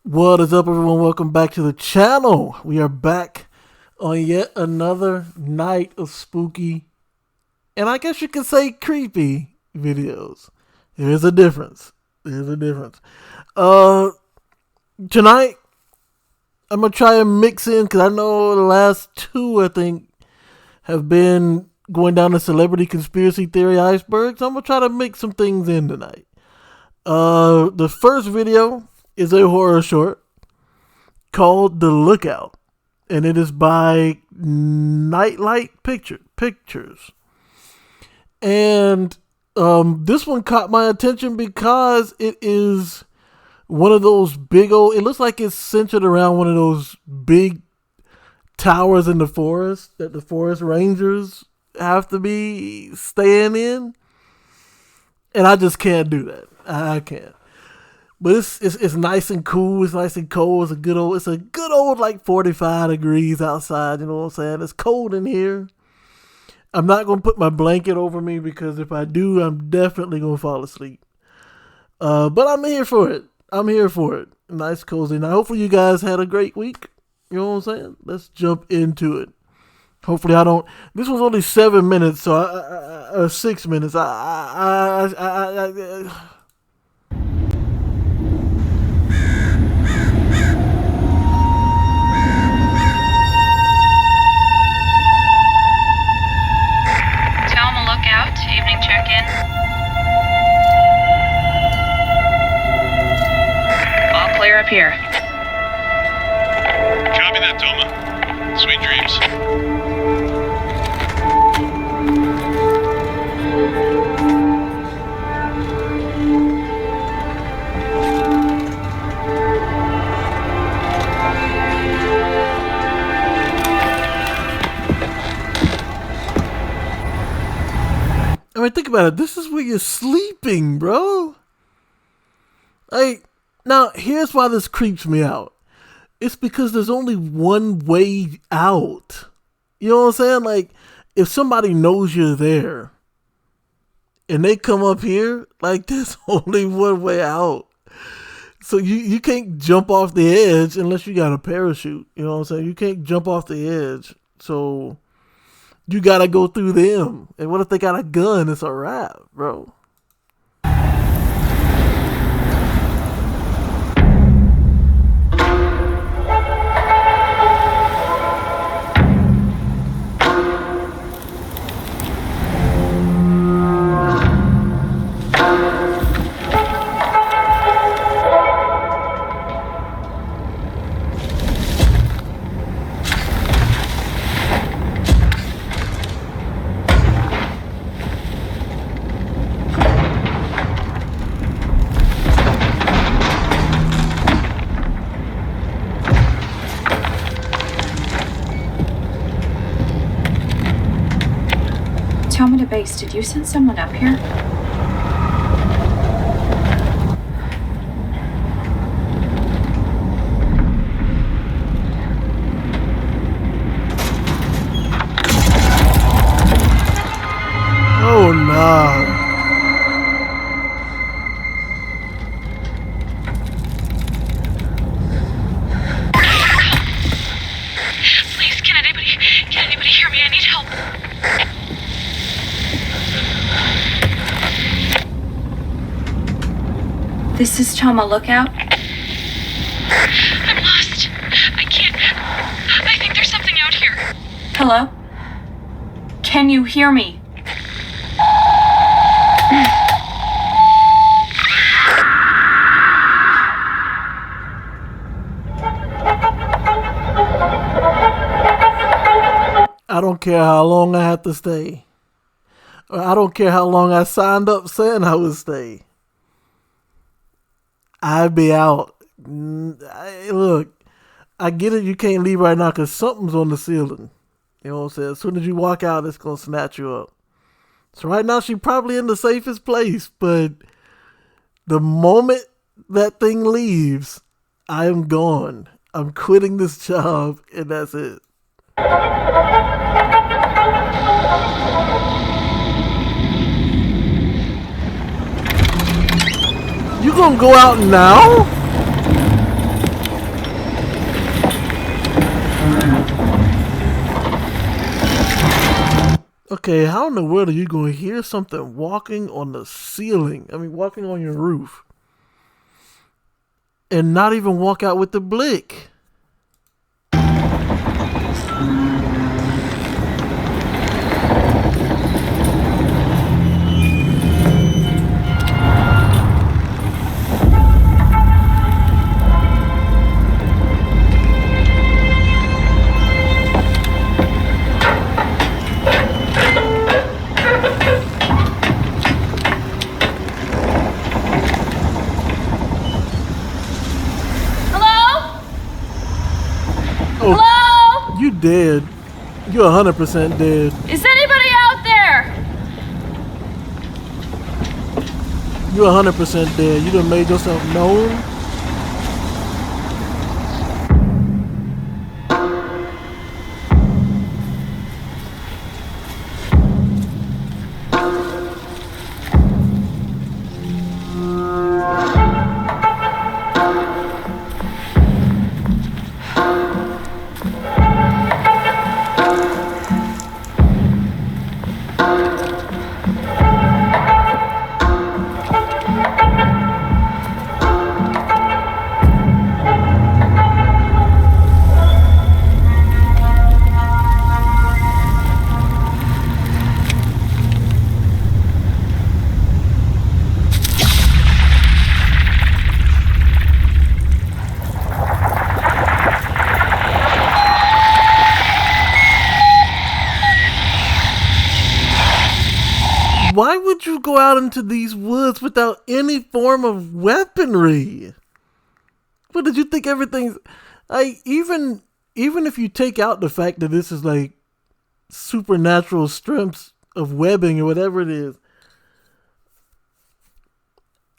What is up, everyone? Welcome back to the channel. We are back on yet another night of spooky, and I guess you could say creepy videos. There's a difference. Tonight, I'm going to try and mix in, because I know the last two, I think, have been going down the celebrity conspiracy theory iceberg, so I'm going to try to mix some things in tonight. The first video is a horror short called The Lookout, and it is by Nightlight Pictures. And this one caught my attention because it is one of those big old, it looks like it's centered around one of those big towers in the forest that the forest rangers have to be staying in. And I just can't do that. I can't. But it's nice and cool. It's nice and cold. It's a good old like 45 degrees outside. You know what I'm saying? It's cold in here. I'm not gonna put my blanket over me because if I do, I'm definitely gonna fall asleep. But I'm here for it. Nice, cozy. Now, hopefully you guys had a great week. You know what I'm saying? Let's jump into it. Hopefully I don't. This was only 7 minutes, so 6 minutes. Evening check-in. All clear up here. Copy that, Toma. Sweet dreams. I mean, think about it. This is where you're sleeping, bro. Like, now, here's why this creeps me out. It's because there's only one way out. You know what I'm saying? Like, if somebody knows you're there and they come up here, like, there's only one way out. So you can't jump off the edge unless you got a parachute. You know what I'm saying? You can't jump off the edge. So you gotta go through them. And what if they got a gun? It's a wrap, bro. Tell me to base. Did you send someone up here? Oh, no. Please, can anybody hear me? I need help. This is Toma Lookout. I'm lost. I think there's something out here. Hello? Can you hear me? I don't care how long I have to stay. Or I don't care how long I signed up saying I would stay. I'd be out. Look, I get it. You can't leave right now because something's on the ceiling. You know what I'm saying? As soon as you walk out, it's going to snatch you up. So right now, she's probably in the safest place. But the moment that thing leaves, I am gone. I'm quitting this job, and that's it. You gonna go out now? Okay, how in the world are you going to hear something walking on the ceiling? I mean, walking on your roof. And not even walk out with the blick. Hello? You dead. You're 100% dead. Is anybody out there? You're 100% dead. You done made yourself known. Why would you go out into these woods without any form of weaponry? What did you think everything's like? Even if you take out the fact that this is like supernatural strengths of webbing or whatever it is,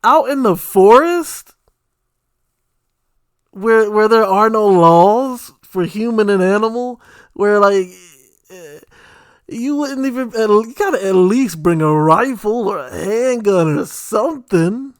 out in the forest where there are no laws for human and animal, where like you wouldn't even, you gotta at least bring a rifle or a handgun or something.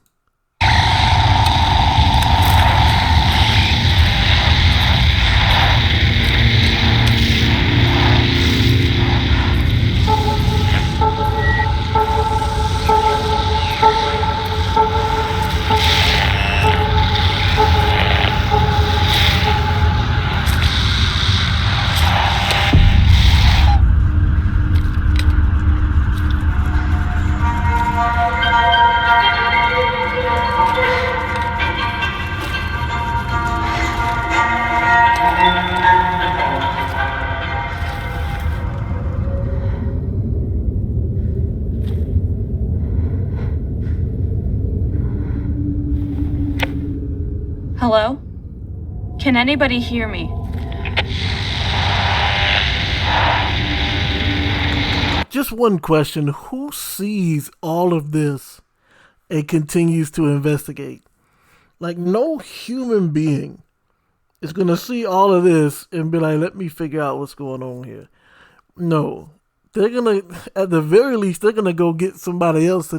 Hello? Can anybody hear me? Just one question. Who sees all of this and continues to investigate? Like, no human being is going to see all of this and be like, let me figure out what's going on here. No. They're going to, at the very least, they're going to go get somebody else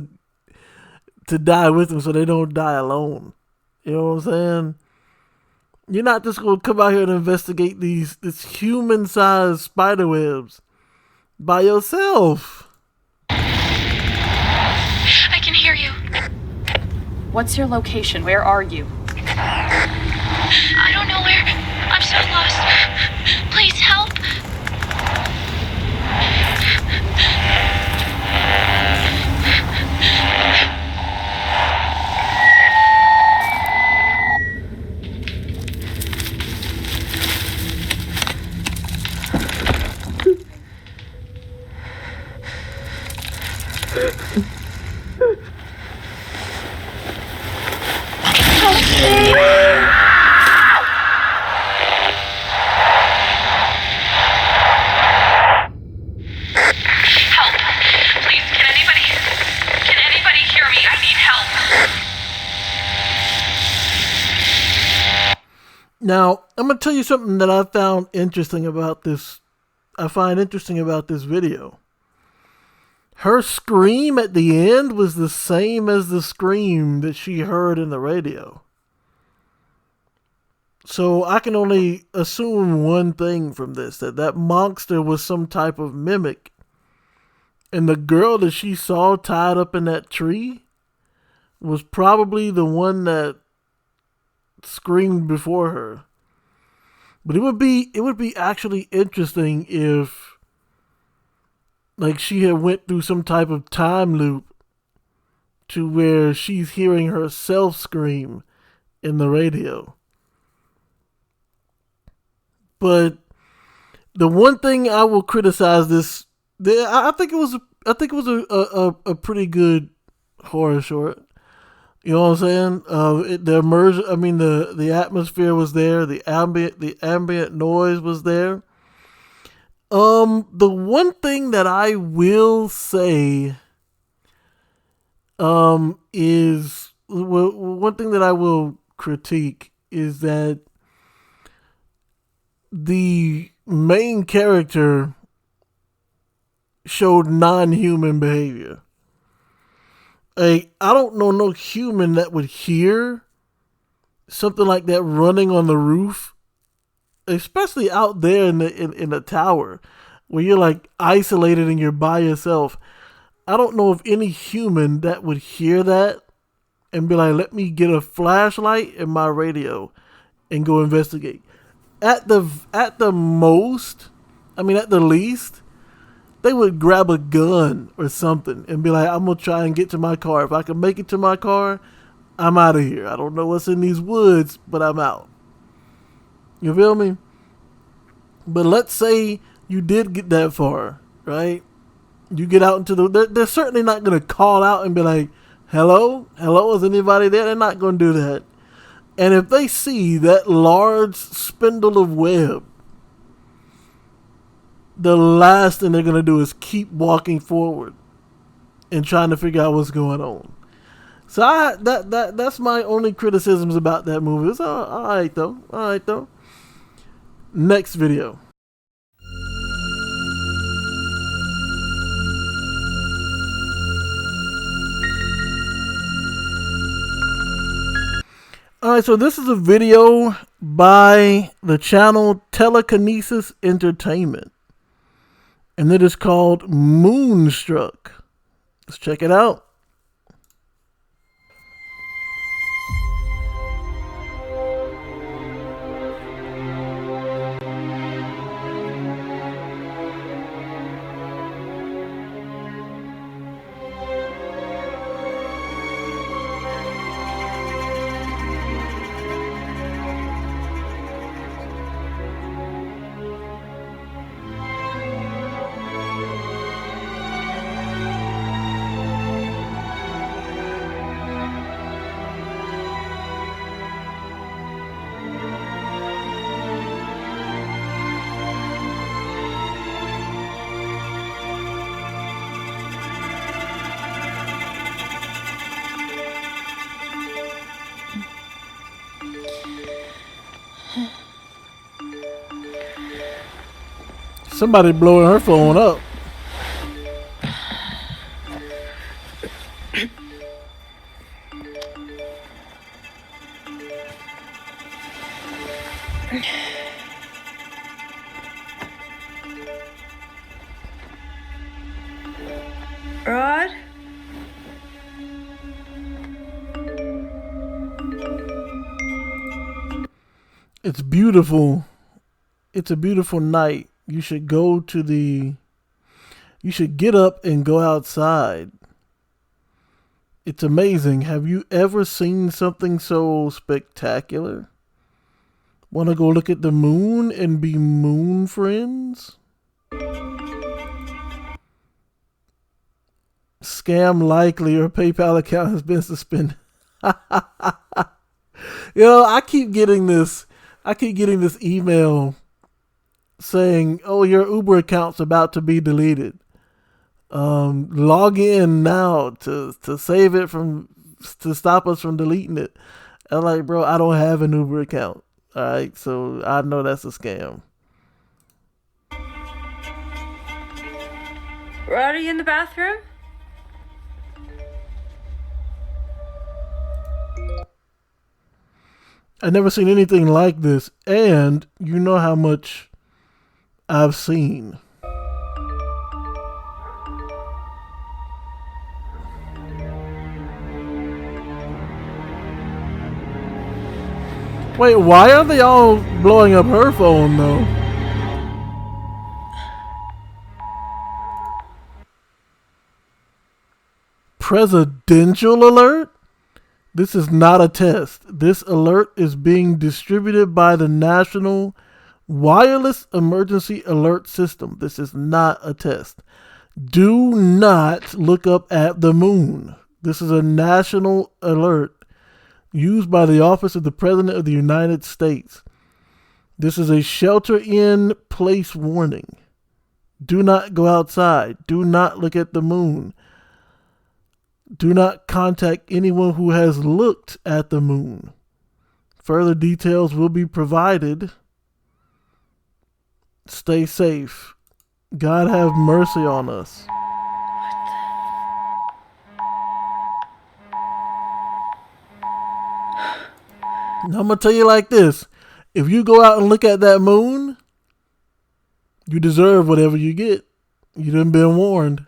to die with them so they don't die alone. You know what I'm saying? You're not just going to come out here and investigate this human-sized spider webs by yourself. I can hear you. What's your location? Where are you? I don't know where. I'm so lost. Please help. Now, I'm going to tell you something that I found interesting about this. I find interesting about this video. Her scream at the end was the same as the scream that she heard in the radio. So I can only assume one thing from this, that monster was some type of mimic And the girl that she saw tied up in that tree was probably the one that screamed before her. But it would be actually interesting if like she had went through some type of time loop to where she's hearing herself scream in the radio. But the one thing I will criticize this, I think it was a pretty good horror short. You know what I'm saying? The immersion. I mean, the atmosphere was there. The ambient noise was there. The one thing that I will say, is one thing that I will critique is that the main character showed non-human behavior. Like, I don't know no human that would hear something like that running on the roof, especially out there in the tower where you're like isolated and you're by yourself. I don't know of any human that would hear that and be like, let me get a flashlight and my radio and go investigate. At the least, they would grab a gun or something and be like, I'm going to try and get to my car. If I can make it to my car, I'm out of here. I don't know what's in these woods, but I'm out. You feel me? But let's say you did get that far, right? You get out into they're certainly not going to call out and be like, hello, is anybody there? They're not going to do that. And if they see that large spindle of web, the last thing they're going to do is keep walking forward and trying to figure out what's going on. So that's my only criticisms about that movie. It's all right though. Next video. Alright, so this is a video by the channel Telekinesis Entertainment. And it is called Moonstruck. Let's check it out. Somebody blowing her phone up. Rod? It's beautiful. It's a beautiful night. You should get up and go outside. It's amazing. Have you ever seen something so spectacular? Want to go look at the moon and be moon friends? Scam likely, your PayPal account has been suspended. I keep getting this email saying, oh, your Uber account's about to be deleted. Log in now to save it to stop us from deleting it. I'm like, bro, I don't have an Uber account. All right, so I know that's a scam. Rod, are you in the bathroom? I've never seen anything like this, and you know how much I've seen. Wait, why are they all blowing up her phone though? Presidential alert? This is not a test. This alert is being distributed by the National Wireless Emergency Alert System. This is not a test. Do not look up at the moon. This is a national alert used by the Office of the President of the United States. This is a shelter-in-place warning. Do not go outside. Do not look at the moon. Do not contact anyone who has looked at the moon. Further details will be provided. Stay safe. God have mercy on us. Now I'm going to tell you like this. If you go out and look at that moon, you deserve whatever you get. You done been warned.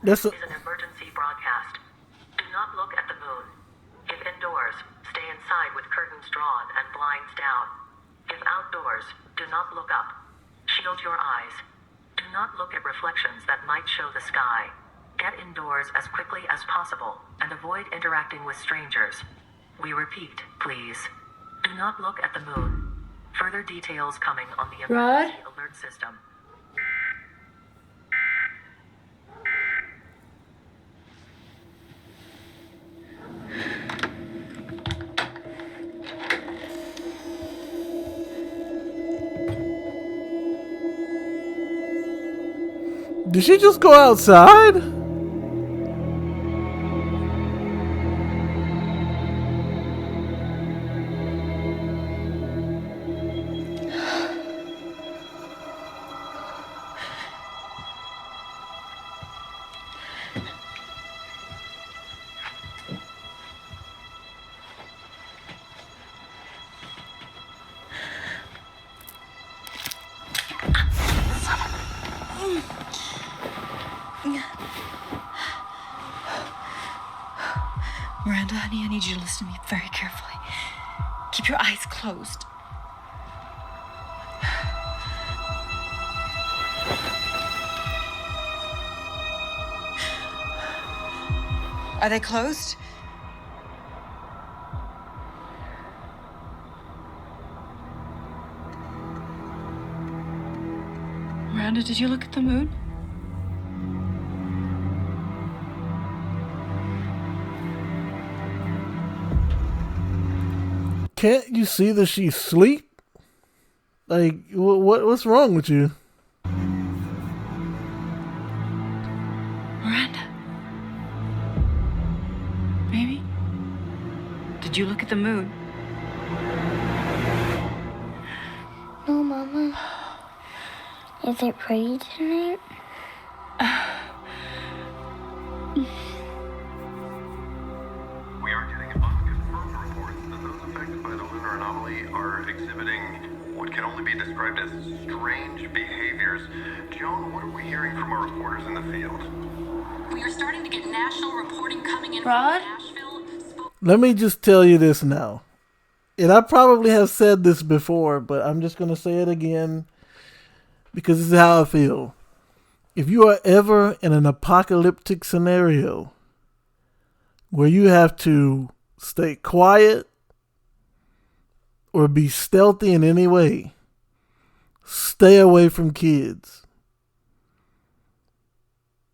This is an emergency broadcast. Do not look at the moon. If indoors, stay inside with curtains drawn and blinds down. If outdoors, do not look up. Shield your eyes. Do not look at reflections that might show the sky. Get indoors as quickly as possible and avoid interacting with strangers. We repeat, please. Do not look at the moon. Further details coming on the emergency alert system. Did she just go outside? Miranda, honey, I need you to listen to me very carefully. Keep your eyes closed. Are they closed? Miranda, did you look at the moon? Can't you see that she's asleep? Like, what's wrong with you? Miranda. Baby? Did you look at the moon? No, Mama. Is it pretty tonight? We are getting unconfirmed reports that those affected by the lunar anomaly are exhibiting what can only be described as strange behaviors. Joan, what are we hearing from our reporters in the field? We are starting to get national reporting coming in Rod? from Nashville. Let me just tell you this now. And I probably have said this before, but I'm just going to say it again because this is how I feel. If you are ever in an apocalyptic scenario where you have to stay quiet or be stealthy in any way, stay away from kids.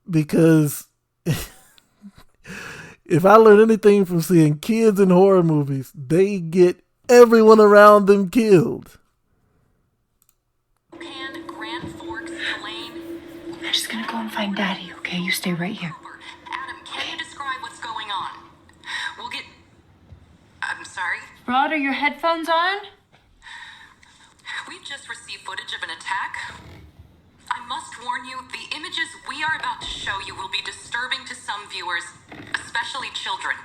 Because if I learn anything from seeing kids in horror movies, they get everyone around them killed. Grand Forks, Lane. I'm just gonna go and find Daddy, okay? You stay right here. Adam, can you describe what's going on? We'll get... I'm sorry? Rod, are your headphones on? We've just received footage of an attack. I must warn you, the images we are about to show you will be disturbing to some viewers, especially children.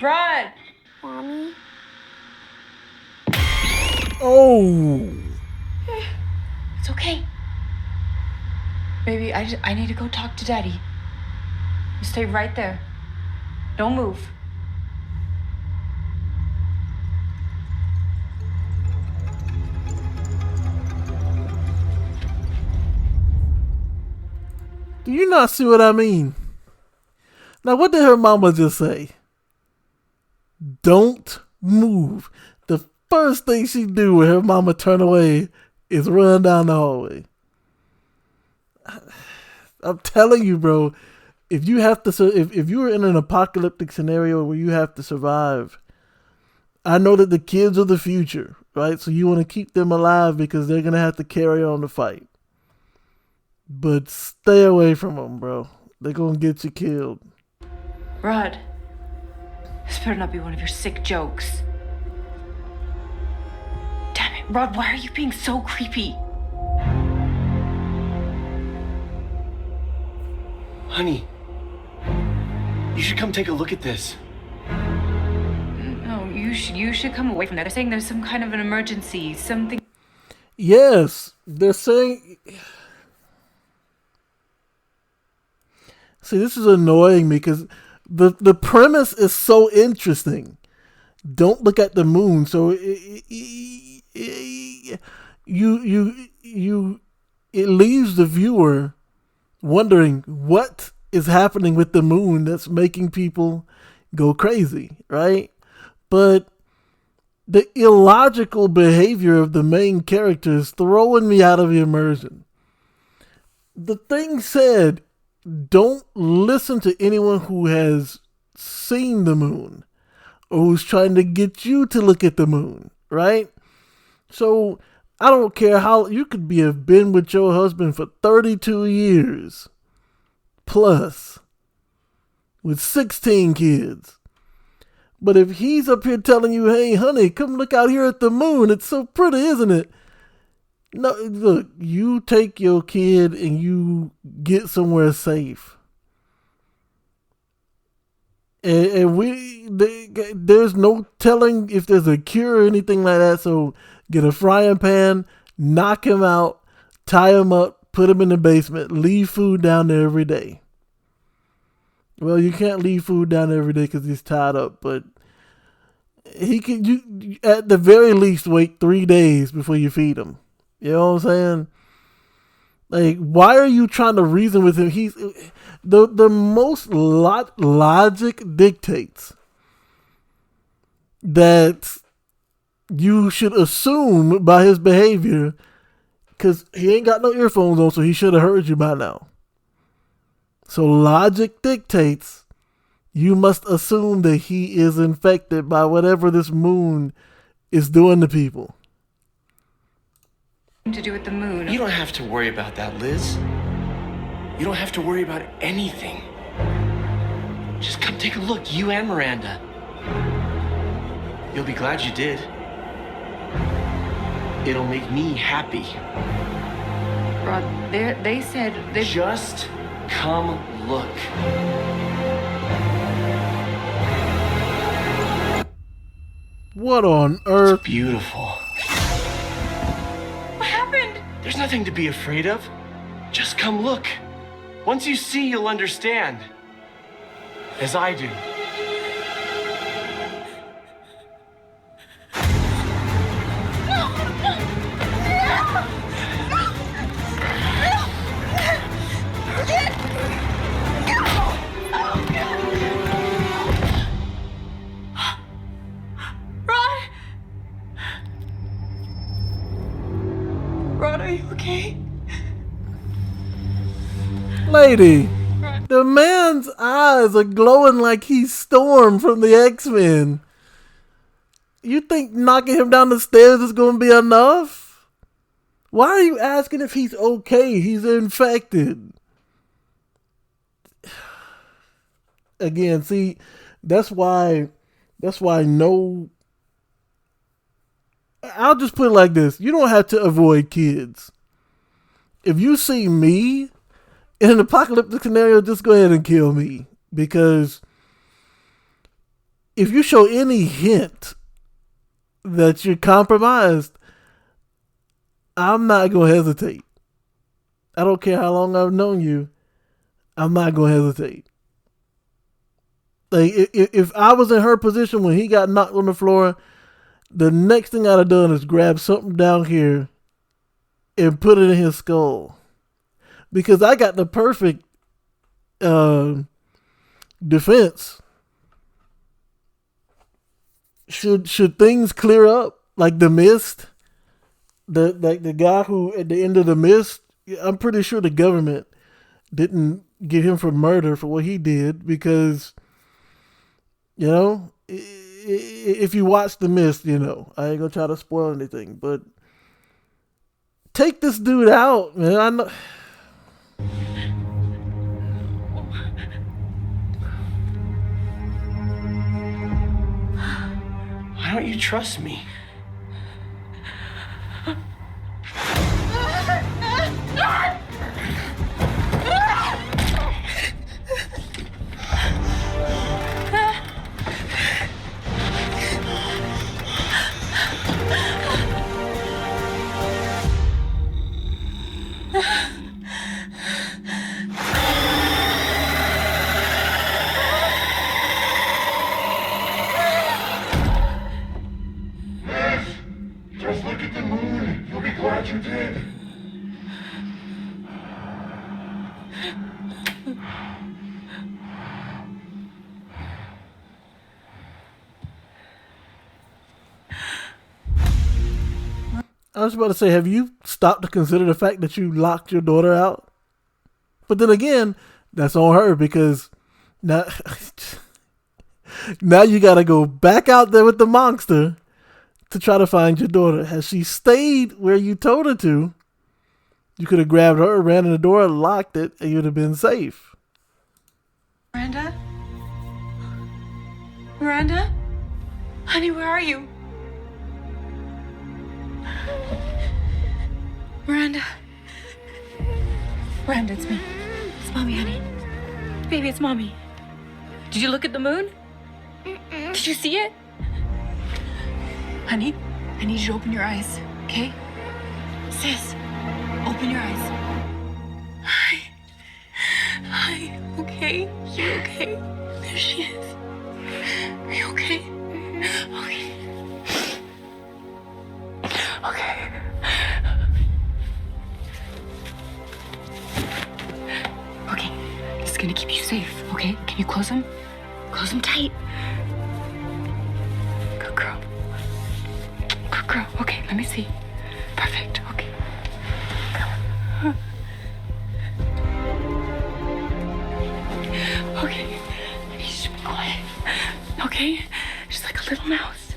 Rod! Mommy? Oh. It's okay. Baby, I need to go talk to Daddy. You stay right there. Don't move. Do you not see what I mean? Now, what did her mama just say? Don't move. The first thing she do when her mama turn away is run down the hallway. I'm telling you, bro. If you have to, if you are in an apocalyptic scenario where you have to survive, I know that the kids are the future, right? So you want to keep them alive because they're gonna have to carry on the fight. But stay away from them, bro. They're gonna get you killed. Rod. This better not be one of your sick jokes. Damn it, Rod, why are you being so creepy? Honey, you should come take a look at this. No, you should come away from that. They're saying there's some kind of an emergency, something. Yes, they're saying. See, this is annoying me because the premise is so interesting. Don't look at the moon. So it leaves the viewer wondering what is happening with the moon that's making people go crazy, right? But the illogical behavior of the main character is throwing me out of the immersion. The thing said, don't listen to anyone who has seen the moon or who's trying to get you to look at the moon, right? So I don't care how you could have been with your husband for 32 years plus with 16 kids. But if he's up here telling you, hey, honey, come look out here at the moon. It's so pretty, isn't it? No, look, you take your kid and you get somewhere safe. And there's no telling if there's a cure or anything like that. So get a frying pan, knock him out, tie him up, put him in the basement, leave food down there every day. Well, you can't leave food down there every day because he's tied up, but he can. You at the very least wait 3 days before you feed him. You know what I'm saying? Like, why are you trying to reason with him? He's the most logic dictates that you should assume by his behavior, because he ain't got no earphones on, so he should have heard you by now. So logic dictates you must assume that he is infected by whatever this moon is doing to people. To do with the moon. You don't have to worry about that, Liz. You don't have to worry about anything. Just come take a look, you and Miranda. You'll be glad you did. It'll make me happy. Rod, they said they Just come look. What on earth? It's beautiful. What happened? There's nothing to be afraid of. Just come look. Once you see, you'll understand. As I do. Rod, are you okay? Lady, the man's eyes are glowing like he's Storm from the X-Men. You think knocking him down the stairs is going to be enough? Why are you asking if he's okay? He's infected. Again, see, that's why no... I'll just put it like this. You don't have to avoid kids. If you see me in an apocalyptic scenario, just go ahead and kill me. Because if you show any hint that you're compromised, I'm not going to hesitate. I don't care how long I've known you. I'm not going to hesitate. Like, if I was in her position when he got knocked on the floor, the next thing I'd have done is grab something down here and put it in his skull. Because I got the perfect defense. Should things clear up, like the mist, the guy who at the end of the mist, I'm pretty sure the government didn't get him for murder for what he did, because if you watch the mist, I ain't gonna try to spoil anything, but take this dude out, man. I know. Why don't you trust me? Just look at the moon. You'll be glad you did. I was about to say, have you stopped to consider the fact that you locked your daughter out? But then again, that's on her, because now, now you got to go back out there with the monster to try to find your daughter. Has she stayed where you told her to, you could have grabbed her, ran in the door, locked it, and you'd have been safe. Miranda? Miranda? Honey, where are you? Miranda. Miranda, it's me. It's Mommy, honey. Baby, it's Mommy. Did you look at the moon? Did you see it? Honey, I need you to open your eyes, okay? Sis, open your eyes. Hi. Hi, okay? You okay? There she is. Are you okay? Okay. Okay. Okay, this is gonna keep you safe, okay? Can you close them? Close them tight. Good girl. Good girl. Okay, let me see. Perfect. Okay. Come. Okay. I need you to be quiet. Okay? Just like a little mouse.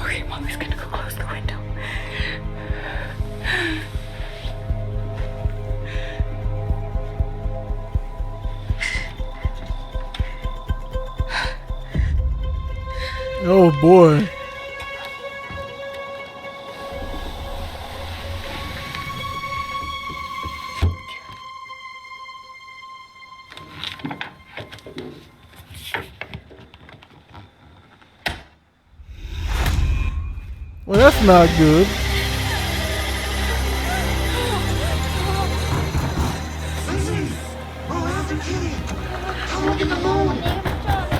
Okay, Mommy's gonna go close the window. Oh boy. Well, that's not good. Look at the moon.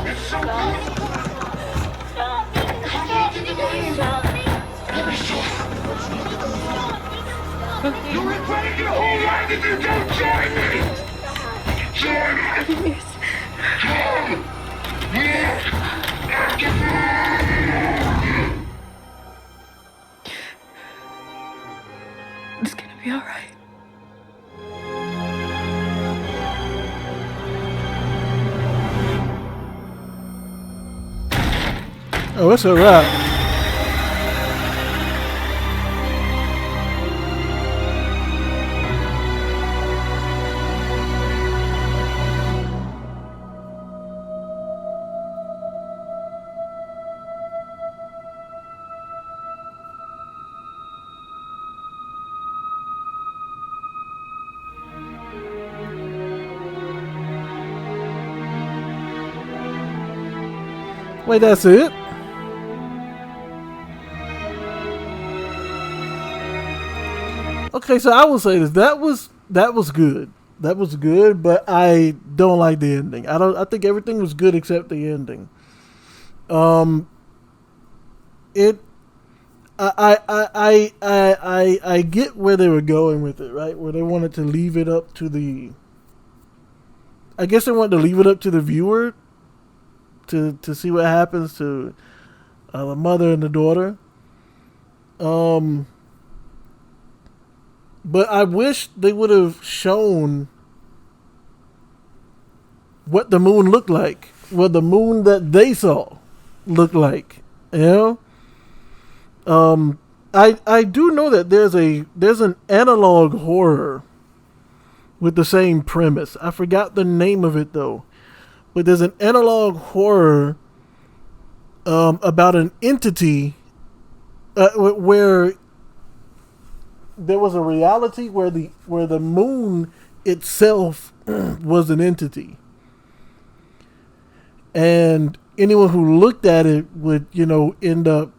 It's so beautiful. Come on to the moon. Let me show you. You're regretting your whole life if you don't join me. Join me. Come. It's gonna be all right. Oh, it's a wrap. Wait, that's it? Okay, so I will say this. That was good. That was good, but I don't like the ending. I think everything was good except the ending. Um it I get where they were going with it, right? Where they wanted to leave it up to the I guess they wanted to leave it up to the viewer to see what happens to the mother and the daughter. Um But I wish they would have shown what the moon looked like, what the moon that they saw looked like. You know, I do know that there's an analog horror with the same premise. I forgot the name of it though, but there's an analog horror about an entity where there was a reality where the moon itself was an entity, and anyone who looked at it would end up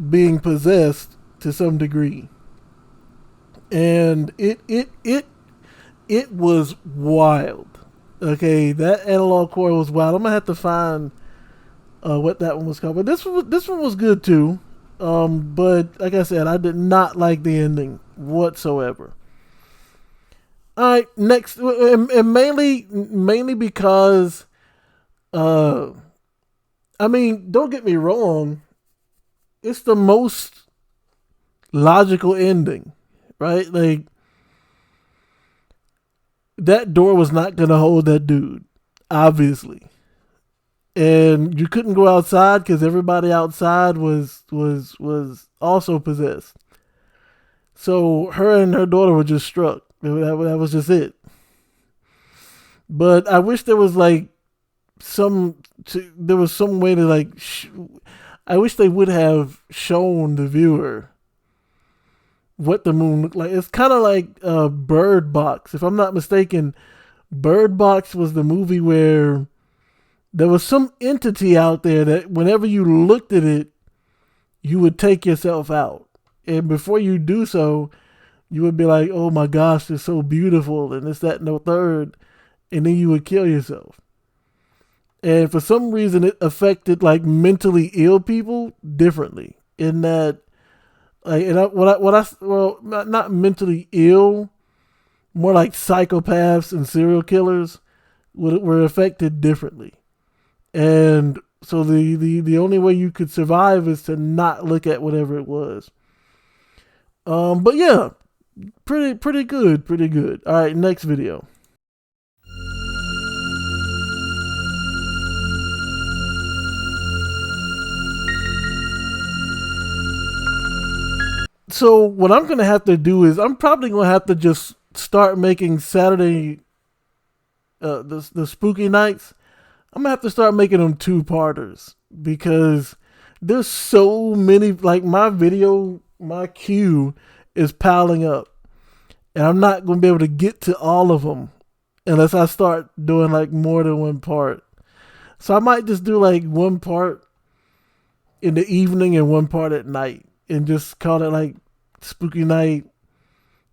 being possessed to some degree. And it was wild. Okay, that analog core was wild. I'm gonna have to find what that one was called, but this one was good too. But like I said, I did not like the ending whatsoever. All right, next, and mainly because, I mean, don't get me wrong, it's the most logical ending, right? Like that door was not gonna hold that dude, obviously. And you couldn't go outside because everybody outside was also possessed. So her and her daughter were just struck. That was just it. But I wish there was like there was some way to like. I wish they would have shown the viewer what the moon looked like. It's kind of like Bird Box, if I'm not mistaken. Bird Box was the movie where there was some entity out there that whenever you looked at it, you would take yourself out. And before you do so, you would be like, oh my gosh, it's so beautiful, and this, that, and the third. And then you would kill yourself. And for some reason, it affected like mentally ill people differently. In that, like, and well, not mentally ill, more like psychopaths and serial killers were affected differently. And so the only way you could survive is to not look at whatever it was. But yeah, pretty good. All right, next video. So what I'm gonna have to do is I'm probably gonna have to just start making Saturday, the spooky nights. I'm gonna have to start making them 2-parters because there's so many. Like my queue is piling up, and I'm not gonna be able to get to all of them unless I start doing like more than one part. So I might just do like one part in the evening and one part at night, and just call it like Spooky Night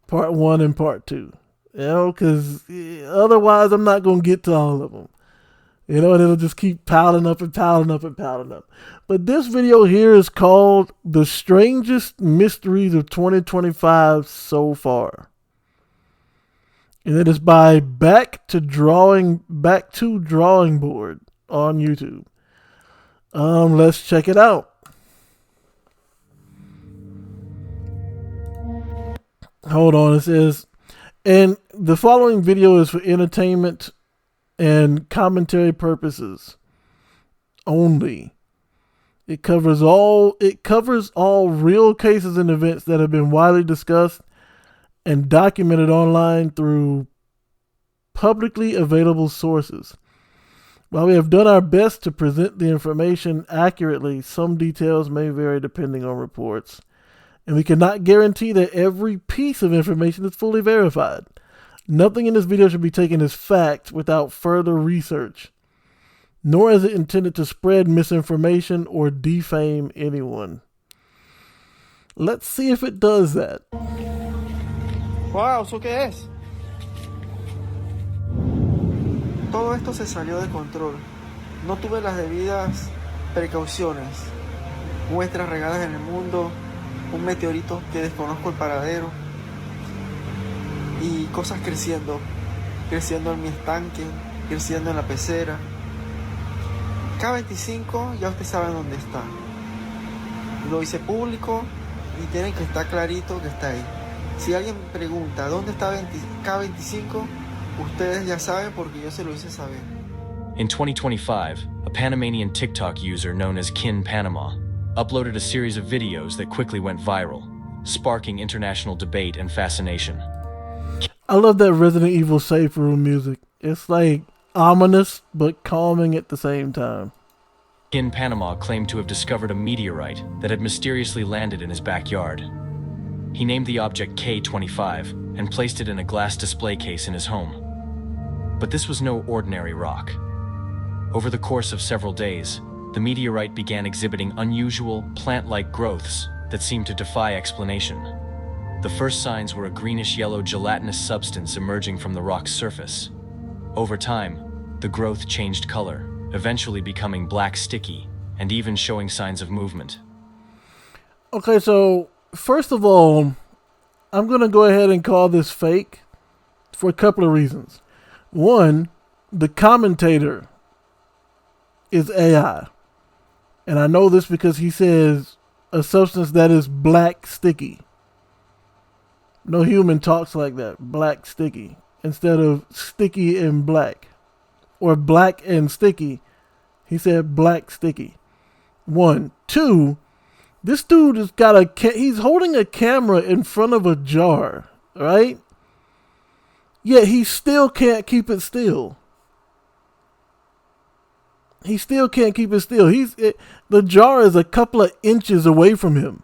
Part 1 and Part 2. Because otherwise I'm not gonna get to all of them. And it'll just keep piling up and piling up and piling up. But this video here is called The Strangest Mysteries of 2025 So Far. And it is by Back to Drawing Board on YouTube. Let's check it out. Hold on, it says, and the following video is for entertainment and commentary purposes only. It covers all real cases and events that have been widely discussed and documented online through publicly available sources. While we have done our best to present the information accurately, some details may vary depending on reports, and we cannot guarantee that every piece of information is fully verified. Nothing in this video should be taken as fact without further research. nor is it intended to spread misinformation or defame anyone. Let's see if it does that. Wow, ¿eso qué es? Todo esto se salió de control. No tuve las debidas precauciones. Muestras regadas en el mundo, un meteorito que desconozco el paradero y cosas creciendo en mi estanque, creciendo en la pecera. K25 ya ustedes saben dónde está. Lo hice público y tienen que estar clarito que está ahí. Si alguien pregunta dónde está K25, ustedes ya saben porque yo se lo hice saber. In 2025, a Panamanian TikTok user known as Kin Panama uploaded a series of videos that quickly went viral, sparking international debate and fascination. I love that Resident Evil safe room music. It's like ominous but calming at the same time. Kin Panama claimed to have discovered a meteorite that had mysteriously landed in his backyard. He named the object K25 and placed it in a glass display case in his home. But this was no ordinary rock. Over the course of several days, the meteorite began exhibiting unusual, plant-like growths that seemed to defy explanation. The first signs were a greenish-yellow gelatinous substance emerging from the rock's surface. Over time, the growth changed color, eventually becoming black sticky, and even showing signs of movement. Okay, so first of all, I'm going to go ahead and call this fake for a couple of reasons. One, the commentator is AI. And I know this because he says a substance that is black sticky. No human talks like that. Black sticky. Instead of sticky and black. Or black and sticky. He said black sticky. One. Two, this dude has got he's holding a camera in front of a jar. Right? Yet he still can't keep it still. He still can't keep it still. The jar is a couple of inches away from him.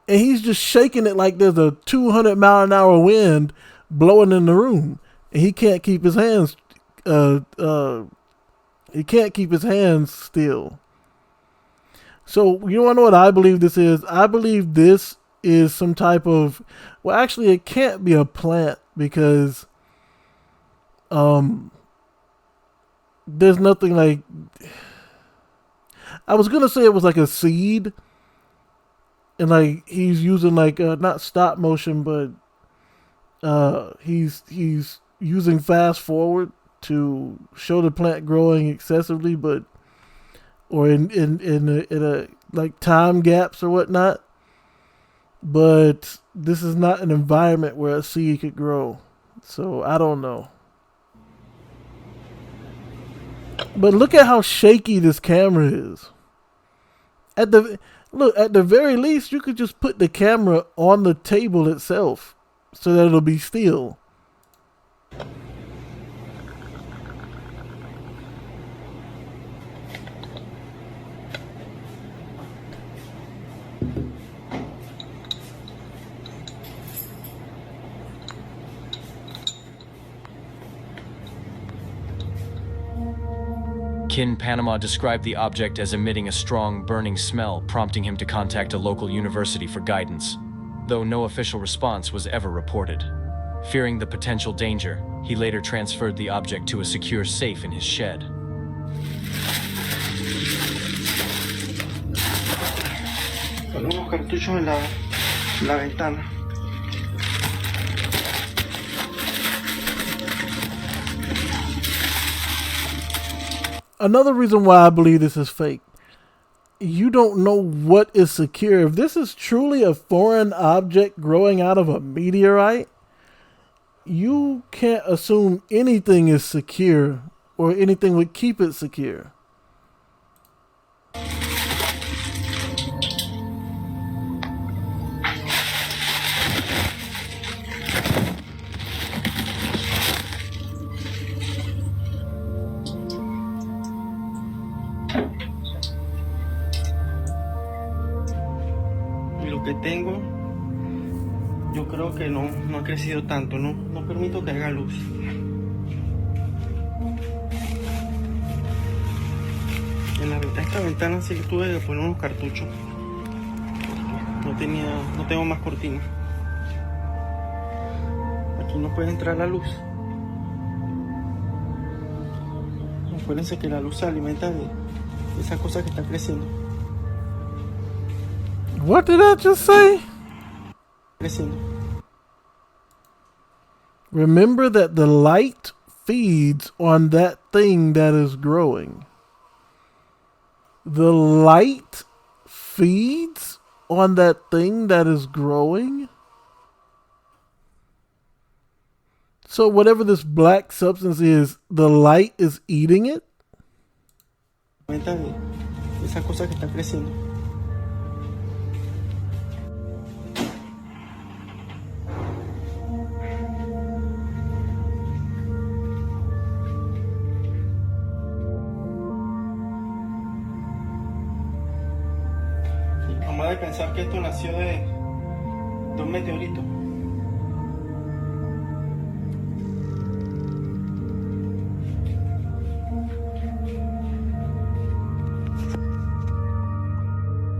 And he's just shaking it like there's a 200-mile-an-hour wind blowing in the room. And he can't keep his hands still. So you want to know what I believe this is? I believe this is some type of, well, actually it can't be a plant because there's nothing like, I was gonna say it was like a seed, and like he's using like not stop motion, but he's using fast forward to show the plant growing excessively, but or in a like time gaps or whatnot. But this is not an environment where a seed could grow, so I don't know. But look at how shaky this camera is. At the very least, you could just put the camera on the table itself so that it'll be still. Kin Panama described the object as emitting a strong, burning smell, prompting him to contact a local university for guidance, though no official response was ever reported. Fearing the potential danger, he later transferred the object to a secure safe in his shed. Con unos cartuchos en la ventana. Another reason why I believe this is fake. You don't know what is secure. If this is truly a foreign object growing out of a meteorite, you can't assume anything is secure or anything would keep it secure. Que tengo, yo creo que no ha crecido tanto, no permito que haga luz. esta ventana sí que tuve que poner unos cartuchos. No tengo más cortina. Aquí no puede entrar la luz. Acuérdense que la luz se alimenta de esa cosa que está creciendo. What did I just say? Creciendo. Remember that the light feeds on that thing that is growing. The light feeds on that thing that is growing. So whatever this black substance is, the light is eating it? Alimenta de esa cosa que está creciendo. Vamos a pensar que esto nació de un meteorito.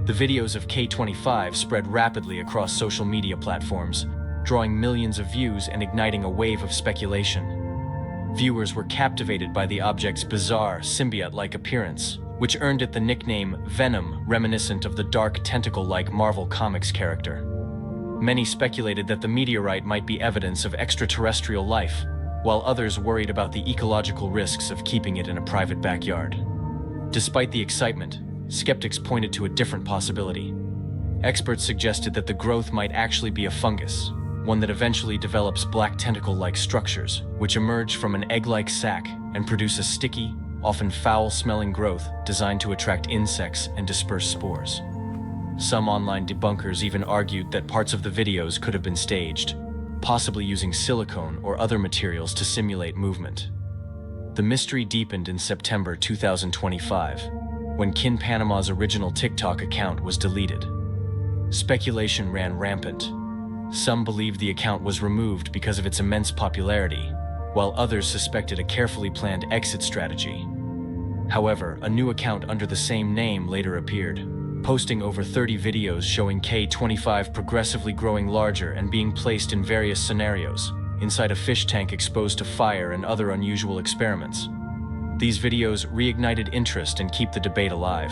The videos of K25 spread rapidly across social media platforms, drawing millions of views and igniting a wave of speculation. Viewers were captivated by the object's bizarre, symbiote-like appearance, which earned it the nickname Venom, reminiscent of the dark tentacle-like Marvel Comics character. Many speculated that the meteorite might be evidence of extraterrestrial life, while others worried about the ecological risks of keeping it in a private backyard. Despite the excitement, skeptics pointed to a different possibility. Experts suggested that the growth might actually be a fungus, one that eventually develops black tentacle-like structures, which emerge from an egg-like sac and produce a sticky, often foul-smelling growth designed to attract insects and disperse spores. Some online debunkers even argued that parts of the videos could have been staged, possibly using silicone or other materials to simulate movement. The mystery deepened in September 2025, when Kin Panama's original TikTok account was deleted. Speculation ran rampant. Some believed the account was removed because of its immense popularity, while others suspected a carefully planned exit strategy. However, a new account under the same name later appeared, posting over 30 videos showing K25 progressively growing larger and being placed in various scenarios, inside a fish tank exposed to fire and other unusual experiments. These videos reignited interest and keep the debate alive.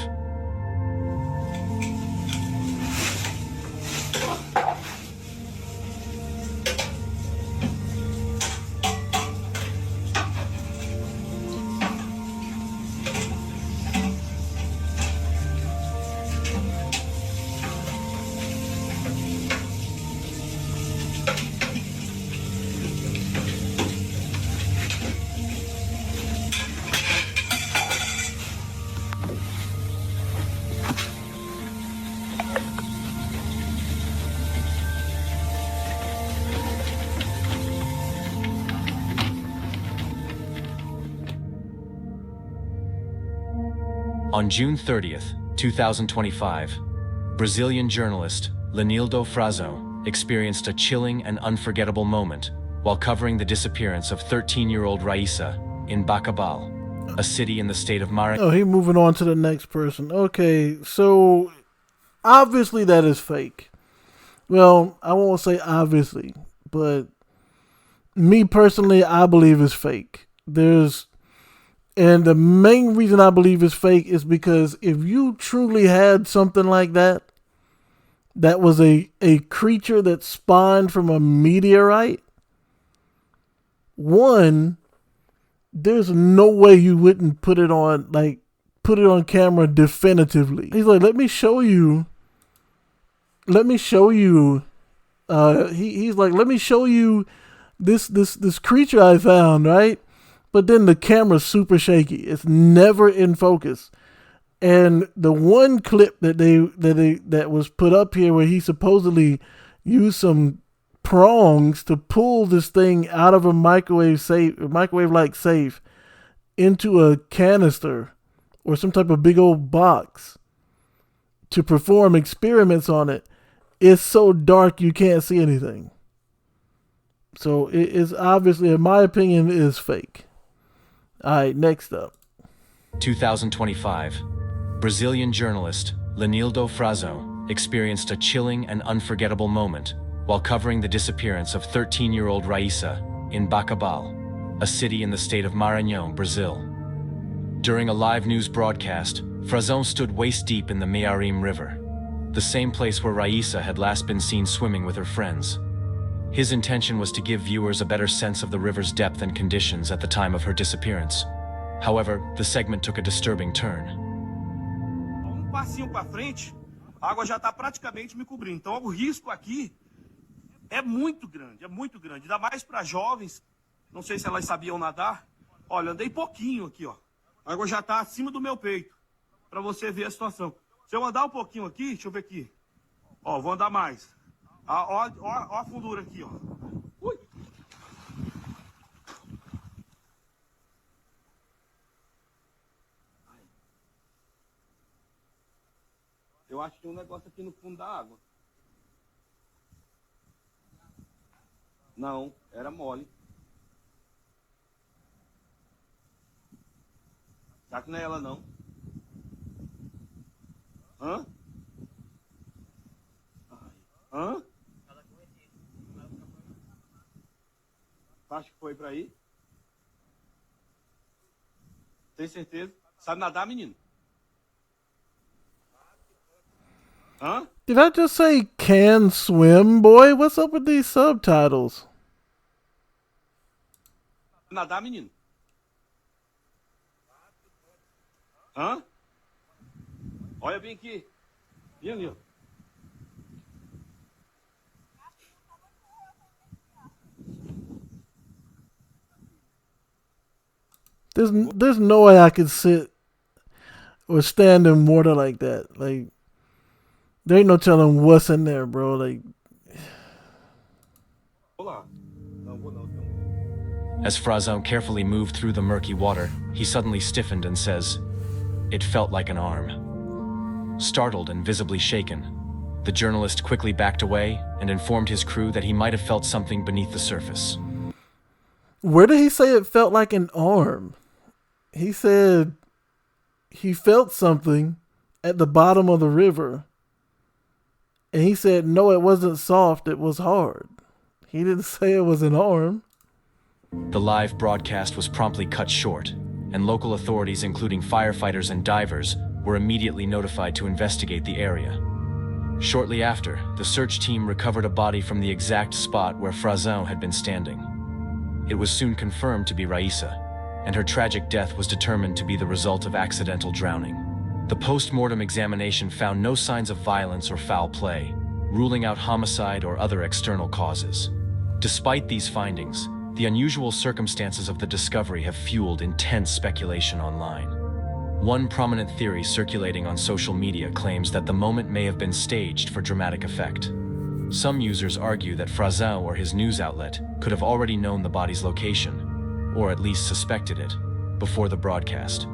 On June 30th, 2025, Brazilian journalist Lenildo Frazo experienced a chilling and unforgettable moment while covering the disappearance of 13-year-old Raíssa in Bacabal, a city in the state of Maranhão. Oh, he moving on to the next person. Okay, so obviously that is fake. Well, I won't say obviously, but me personally, I believe it's fake. And the main reason I believe it's fake is because if you truly had something like that was a creature that spawned from a meteorite, one, there's no way you wouldn't put it on camera definitively. He's like, let me show you. He's like, let me show you this creature I found, right? But then the camera's super shaky. It's never in focus. And the one clip that was put up here where he supposedly used some prongs to pull this thing out of a microwave-like safe into a canister or some type of big old box to perform experiments on it, it's so dark you can't see anything. So it is obviously, in my opinion, is fake. All right, next up. 2025. Brazilian journalist Lenildo Frazão experienced a chilling and unforgettable moment while covering the disappearance of 13-year-old Raíssa in Bacabal, a city in the state of Maranhão, Brazil. During a live news broadcast, Frazão stood waist-deep in the Mearim River, the same place where Raíssa had last been seen swimming with her friends. His intention was to give viewers a better sense of the river's depth and conditions at the time of her disappearance. However, the segment took a disturbing turn. Passinho para frente, a água já está praticamente me cobrindo. Então o risco aqui é muito grande, ainda mais para jovens. Não sei se elas sabiam nadar. Olha, andei pouquinho aqui, ó. A água já está acima do meu peito, para você ver a situação. Se eu andar um pouquinho aqui, deixa eu ver aqui. Ó, vou andar mais. Ó a fundura aqui, ó. Ui. Eu acho que tem um negócio aqui no fundo da água. Não, era mole. Será que não é ela, não? Hã? Hã? Acho que foi pra aí. Tem certeza? Sabe nadar, menino? Huh? Did I just say can swim, boy? What's up with these subtitles? Nadar, menino? Hã? Olha bem aqui. E ali, ó. There's no way I could sit or stand in water like that. Like, there ain't no telling what's in there, bro. Like, as Frazão carefully moved through the murky water, he suddenly stiffened and says, "It felt like an arm." Startled and visibly shaken, the journalist quickly backed away and informed his crew that he might have felt something beneath the surface. where did he say it felt like an arm? He said he felt something at the bottom of the river. And he said, no, it wasn't soft, it was hard. He didn't say it was an arm. The live broadcast was promptly cut short, and local authorities, including firefighters and divers, were immediately notified to investigate the area. Shortly after, the search team recovered a body from the exact spot where Frazão had been standing. It was soon confirmed to be Raíssa, and her tragic death was determined to be the result of accidental drowning. The post-mortem examination found no signs of violence or foul play, ruling out homicide or other external causes. Despite these findings, the unusual circumstances of the discovery have fueled intense speculation online. One prominent theory circulating on social media claims that the moment may have been staged for dramatic effect. Some users argue that Frazão or his news outlet could have already known the body's location, or at least suspected it, before the broadcast.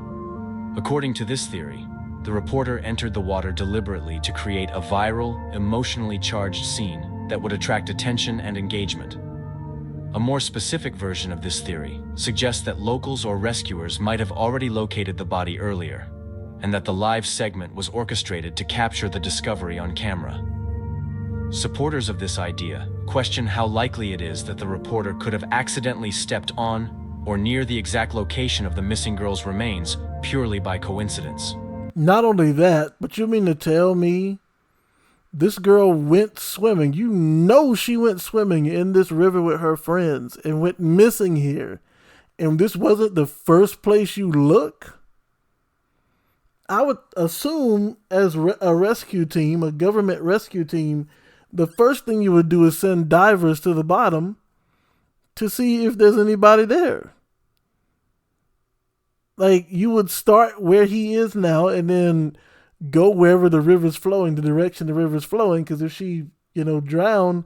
According to this theory, the reporter entered the water deliberately to create a viral, emotionally charged scene that would attract attention and engagement. A more specific version of this theory suggests that locals or rescuers might have already located the body earlier, and that the live segment was orchestrated to capture the discovery on camera. Supporters of this idea question how likely it is that the reporter could have accidentally stepped on or near the exact location of the missing girl's remains purely by coincidence. Not only that, but you mean to tell me this girl went swimming? You know she went swimming in this river with her friends and went missing here. And this wasn't the first place you look? I would assume as a rescue team, a government rescue team, the first thing you would do is send divers to the bottom to see if there's anybody there. Like, you would start where he is now and then go wherever the river's flowing, the direction the river's flowing, because if she, drowned,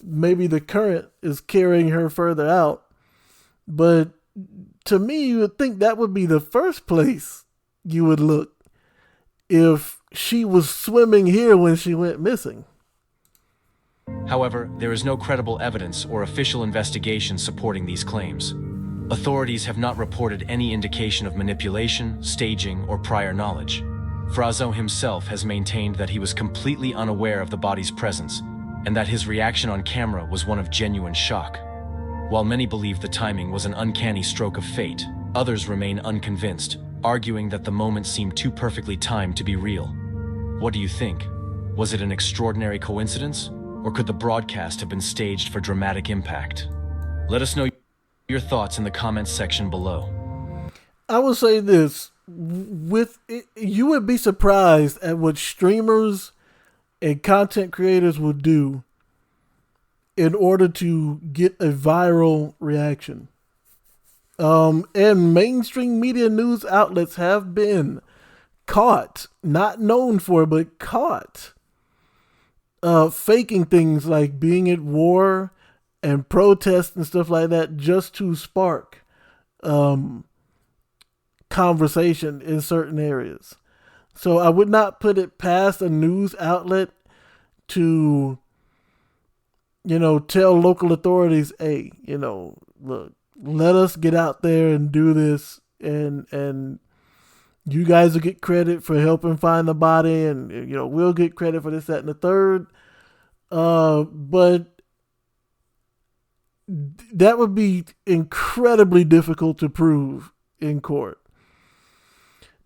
maybe the current is carrying her further out. But to me, you would think that would be the first place you would look if she was swimming here when she went missing. However, there is no credible evidence or official investigation supporting these claims. Authorities have not reported any indication of manipulation, staging, or prior knowledge. Frazo himself has maintained that he was completely unaware of the body's presence and that his reaction on camera was one of genuine shock. While many believe the timing was an uncanny stroke of fate, others remain unconvinced, arguing that the moment seemed too perfectly timed to be real. What do you think? Was it an extraordinary coincidence, or could the broadcast have been staged for dramatic impact? Let us know your thoughts in the comments section below. I will say this, you would be surprised at what streamers and content creators will do in order to get a viral reaction. And mainstream media news outlets have been caught, not known for, but caught, faking things like being at war and protests and stuff like that just to spark conversation in certain areas. So I would not put it past a news outlet to, tell local authorities, hey, look, let us get out there and do this, and you guys will get credit for helping find the body, and we'll get credit for this, that, and the third. But that would be incredibly difficult to prove in court.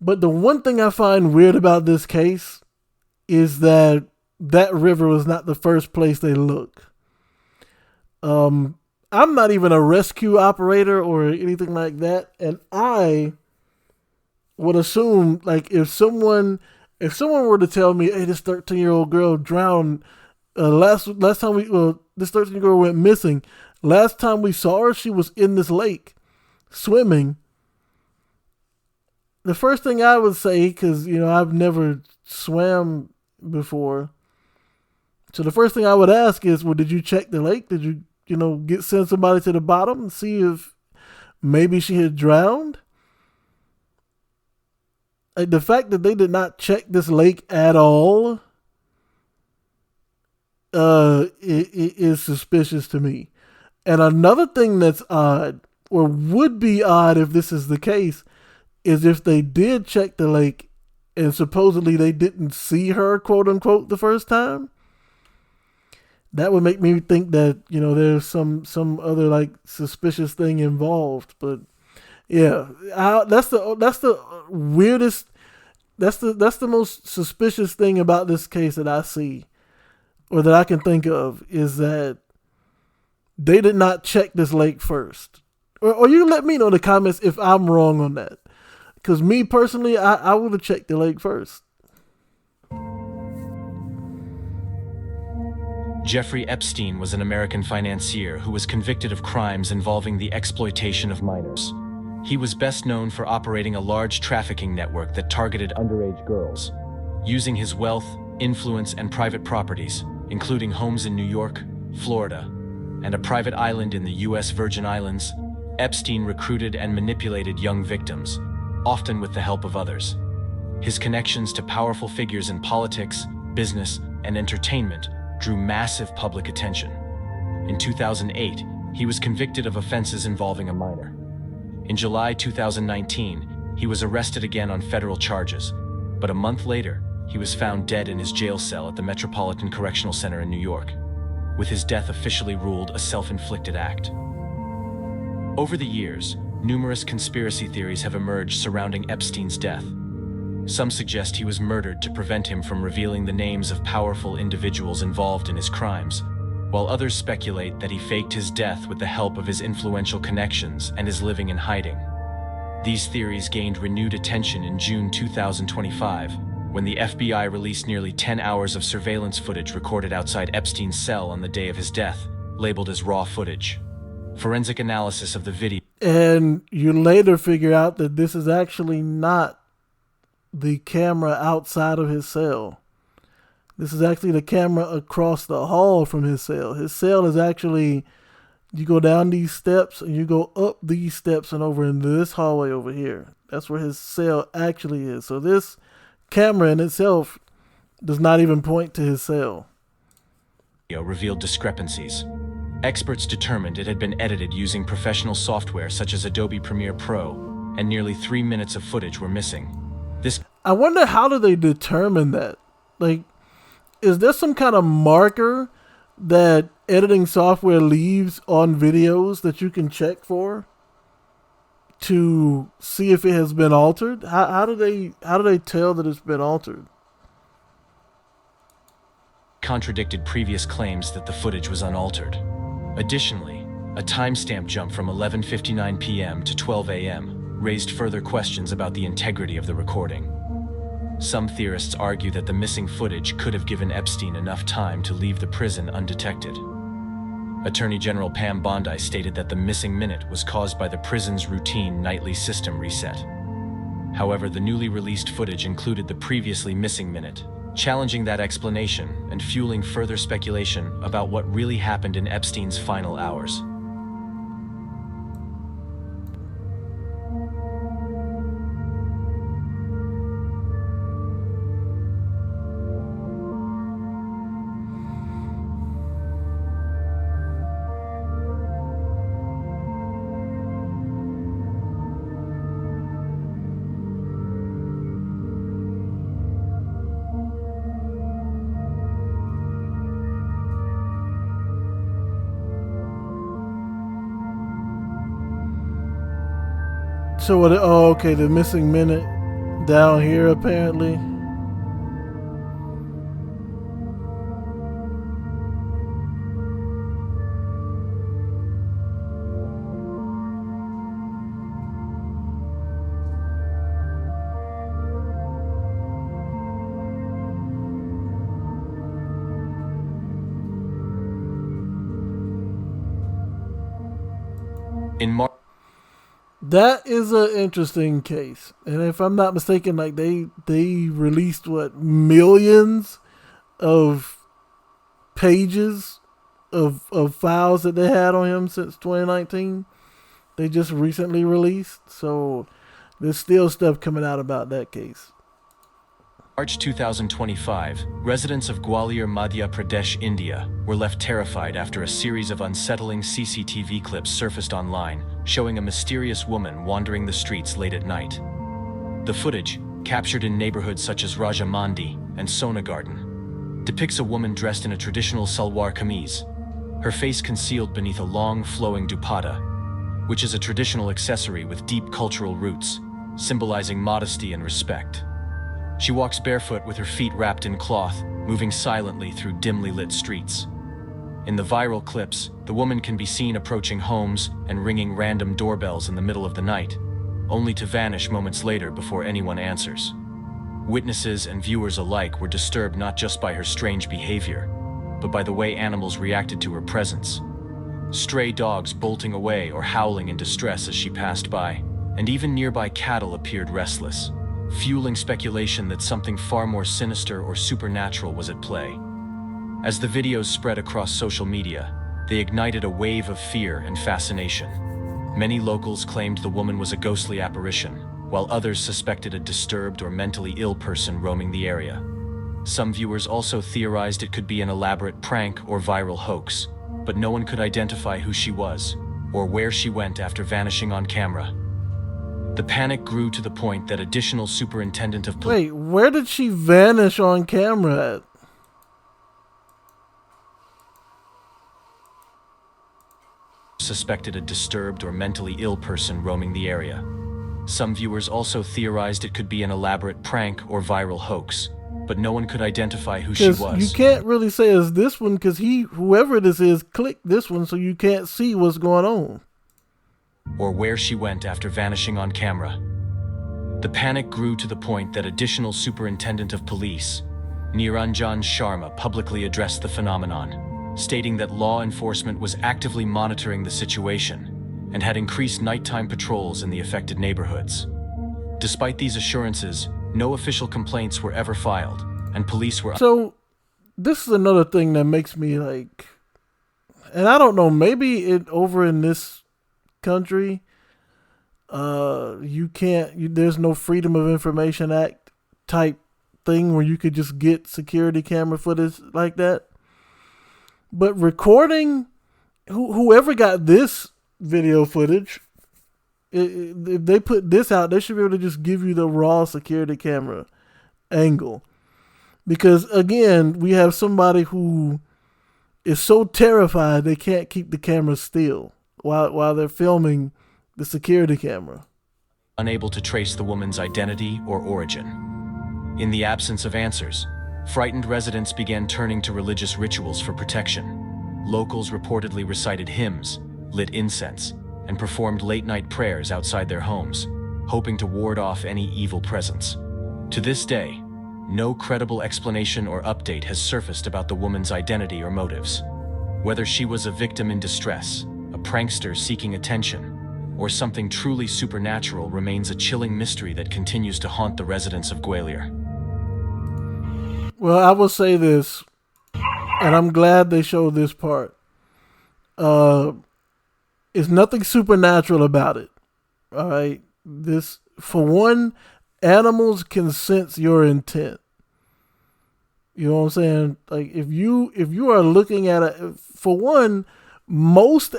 But the one thing I find weird about this case is that river was not the first place they looked. I'm not even a rescue operator or anything like that, and I would assume, like, if someone were to tell me, hey, this 13-year-old girl drowned, last time this 13-year-old girl went missing. Last time we saw her, she was in this lake swimming. The first thing I would say, because, I've never swam before. So the first thing I would ask is, well, did you check the lake? Did you, send somebody to the bottom and see if maybe she had drowned? Like, the fact that they did not check this lake at all is suspicious to me. And another thing that's odd, or would be odd if this is the case, is if they did check the lake and supposedly they didn't see her, quote unquote, the first time. That would make me think that, there's some other like suspicious thing involved. But yeah, that's the weirdest, that's the most suspicious thing about this case that I see, or that I can think of, is that they did not check this lake first. Or you let me know in the comments if I'm wrong on that. Because me personally, I would have checked the lake first. Jeffrey Epstein was an American financier who was convicted of crimes involving the exploitation of minors. He was best known for operating a large trafficking network that targeted underage girls. Using his wealth, influence, and private properties, including homes in New York, Florida, and a private island in the U.S. Virgin Islands, Epstein recruited and manipulated young victims, often with the help of others. His connections to powerful figures in politics, business, and entertainment drew massive public attention. In 2008, he was convicted of offenses involving a minor. In July 2019, he was arrested again on federal charges, but a month later, he was found dead in his jail cell at the Metropolitan Correctional Center in New York, with his death officially ruled a self-inflicted act. Over the years, numerous conspiracy theories have emerged surrounding Epstein's death. Some suggest he was murdered to prevent him from revealing the names of powerful individuals involved in his crimes, while others speculate that he faked his death with the help of his influential connections and is living in hiding. These theories gained renewed attention in June 2025, when the FBI released nearly 10 hours of surveillance footage recorded outside Epstein's cell on the day of his death, labeled as raw footage. Forensic analysis of the video. And you later figure out that this is actually not the camera outside of his cell. This is actually the camera across the hall from his cell. His cell is actually, you go down these steps and you go up these steps and over into this hallway over here. That's where his cell actually is. So this camera in itself does not even point to his cell. Revealed discrepancies. Experts determined it had been edited using professional software such as Adobe Premiere Pro, and nearly 3 minutes of footage were missing. I wonder how do they determine that? Like, is there some kind of marker that editing software leaves on videos that you can check for to see if it has been altered? How do they tell that it's been altered? Contradicted previous claims that the footage was unaltered. Additionally, a timestamp jump from 11:59 p.m. to 12 a.m. raised further questions about the integrity of the recording. Some theorists argue that the missing footage could have given Epstein enough time to leave the prison undetected. Attorney General Pam Bondi stated that the missing minute was caused by the prison's routine nightly system reset. However, the newly released footage included the previously missing minute, challenging that explanation and fueling further speculation about what really happened in Epstein's final hours. So what? Oh, okay. The missing minute down here apparently. In March. That is an interesting case, and if I'm not mistaken, like they released what, millions of pages of files that they had on him since 2019. They just recently released, so there's still stuff coming out about that case. March 2025, residents of Gwalior, Madhya Pradesh, India, were left terrified after a series of unsettling CCTV clips surfaced online, showing a mysterious woman wandering the streets late at night. The footage, captured in neighborhoods such as Rajamandi and Sona Garden, depicts a woman dressed in a traditional salwar kameez, her face concealed beneath a long, flowing dupatta, which is a traditional accessory with deep cultural roots, symbolizing modesty and respect. She walks barefoot with her feet wrapped in cloth, moving silently through dimly lit streets. In the viral clips, the woman can be seen approaching homes and ringing random doorbells in the middle of the night, only to vanish moments later before anyone answers. Witnesses and viewers alike were disturbed not just by her strange behavior, but by the way animals reacted to her presence. Stray dogs bolting away or howling in distress as she passed by, and even nearby cattle appeared restless, fueling speculation that something far more sinister or supernatural was at play. As the videos spread across social media, they ignited a wave of fear and fascination. Many locals claimed the woman was a ghostly apparition, while others suspected a disturbed or mentally ill person roaming the area. Some viewers also theorized it could be an elaborate prank or viral hoax, but no one could identify who she was or where she went after vanishing on camera. The panic grew to the point that additional superintendent of police... Wait, where did she vanish on camera at? Suspected a disturbed or mentally ill person roaming the area. Some viewers also theorized it could be an elaborate prank or viral hoax, but no one could identify who she was. You can't really say it's this one because whoever this is, clicked this one so you can't see what's going on. Or where she went after vanishing on camera. The panic grew to the point that additional superintendent of police, Niranjan Sharma, publicly addressed the phenomenon, stating that law enforcement was actively monitoring the situation and had increased nighttime patrols in the affected neighborhoods. Despite these assurances, no official complaints were ever filed, and police were... So, this is another thing that makes me like... And I don't know, maybe over in this country, you can't... there's no Freedom of Information Act type thing where you could just get security camera footage like that. But recording... Whoever got this video footage... If they put this out, they should be able to just give you the raw security camera angle. Because again, we have somebody who is so terrified they can't keep the camera still while they're filming the security camera. Unable to trace the woman's identity or origin. In the absence of answers, frightened residents began turning to religious rituals for protection. Locals reportedly recited hymns, lit incense, and performed late-night prayers outside their homes, hoping to ward off any evil presence. To this day, no credible explanation or update has surfaced about the woman's identity or motives. Whether she was a victim in distress, a prankster seeking attention, or something truly supernatural remains a chilling mystery that continues to haunt the residents of Gwalior. Well, I will say this, and I'm glad they showed this part. There's nothing supernatural about it. All right. This, for one, animals can sense your intent. You know what I'm saying? Like if you are looking at it, for one, most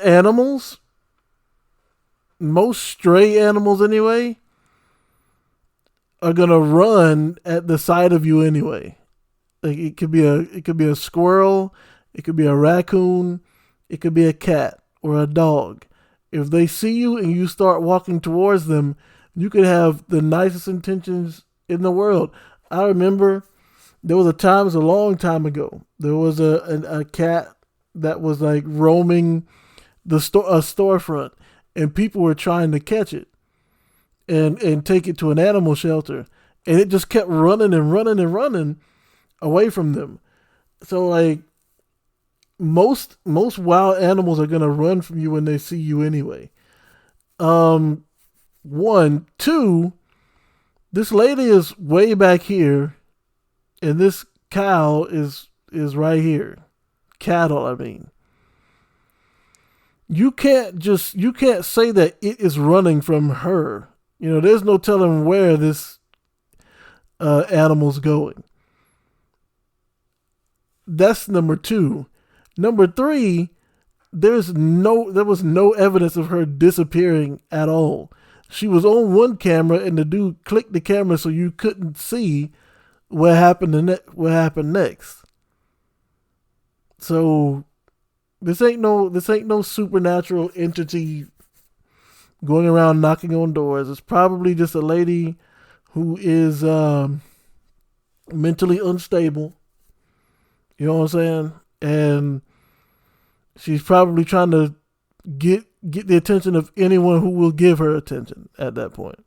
stray animals anyway, are gonna run at the sight of you anyway. Like it could be a squirrel, it could be a raccoon, it could be a cat or a dog. If they see you and you start walking towards them, you could have the nicest intentions in the world. I remember there was a long time ago, there was a cat that was like roaming a storefront, and people were trying to catch it and take it to an animal shelter, and it just kept running and running and running away from them. So like most wild animals are gonna run from you when they see you anyway. One, two, this lady is way back here, and this cow is right here. Cattle, I mean. You can't say that it is running from her. You know, there's no telling where this animal's going. That's number two. Number three, there was no evidence of her disappearing at all. She was on one camera, and the dude clicked the camera so you couldn't see what happened next. So this ain't no supernatural entity going around knocking on doors. It's probably just a lady who is mentally unstable. You know what I'm saying? And she's probably trying to get the attention of anyone who will give her attention at that point.